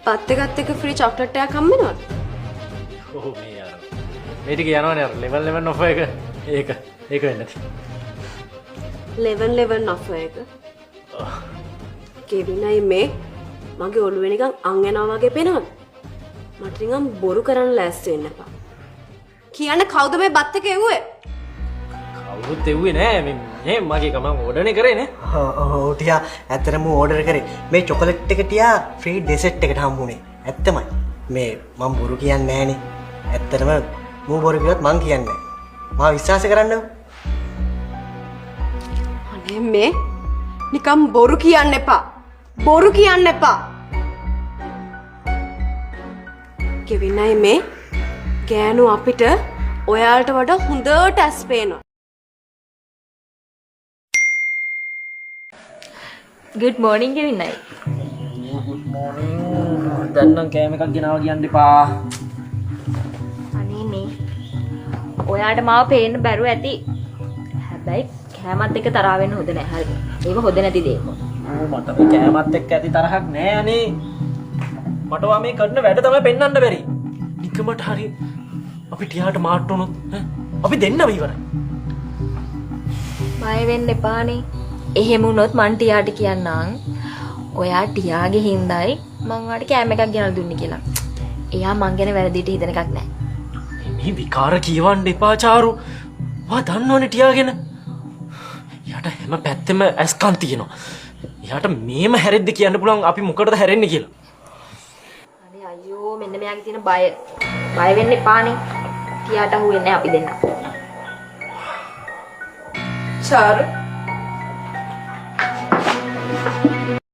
බත් එකත් එක්ක ෆ්‍රී චොක්ලට් එකක් හම්බ වෙනවද? ඔව් මේ යාර. මේ ටික යනවනේ අර level 11 offer එක. ඒක වෙන්නේ නැති. level 11 offer එක. කෙවිනයි මේ මගේ ඔළුවේ නිකන් අං යනවා වගේ පේනවද? මට නිකන් බොරු කරන්න ලෑස්ති වෙන්න එපා. කියන්නේ කවුද මේ බත් එක එව්වේ? කවුරුත් එව්වේ නෑ මේ මගේ එක මම ඕඩර්නේ කරේ නේ. ඔව් ටියා ඇත්තටම ඕඩර් කරේ. මේ චොකලට් එක ටියා ෆ්‍රී ඩෙසර්ට් එකට හම්බුනේ. ඇත්තමයි. මේ මම බොරු කියන්නේ නෑනේ. ඇත්තටම මම බොරු කිව්වත් මං කියන්නේ නෑ. මම විශ්වාස කරන්නව. අනේ මේ නිකන් බොරු කියන්න එපා. බොරු කියන්න එපා. කෙවිනයි මේ ගෑනු අපිට ඔයාලට වඩා හොඳට ඇස් පේනවා. good morning කෙවිනයි. good morning. දැන් නම් කෑම එකක් ගෙනාවා කියන්න එපා. අනේ නේ. ඔයාට මාව පේන්න බැරුව ඇති. හැබැයි කෑමත් එක්ක තරහ වෙන්න හොඳ නැහැ. හරි. ඒක හොඳ නැති දෙයක්. මට මේ කෑමත් එක්ක ඇති තරහක් නෑ අනේ. මට වා මේ කරන වැඩ තමයි පෙන්වන්න බැරි. නිකමට හරි අපි ටියාට මාට් වුණොත් අපි දෙන්නම ඉවරයි. බය වෙන්න එපානේ. එහෙම වුණොත් මං ටියාට කියන්නම් ඔයා ටියාගේ හින්දායි මං ඔයාට කෑම එකක් ගෙනල්ලා දුන්නේ කියලා. එයා මං ගැන වැරදිට හිතන එකක් නෑ. මේ විකාර කියවන්න එපා චාරු. වා දන්නවනේ ටියාගෙන. යාට හැම පැත්තෙම ඇස්කන් තියෙනවා. යාට මේම හැරෙද්ද කියන්න පුළුවන් අපි මොකටද හැරෙන්නේ කියලා. අනේ අයියෝ මෙන්න මෙයාගේ තියෙන බය වෙන්න එපානේ. ටියාට අහුවෙන්නේ නැහැ අපි දෙන්න. චාරු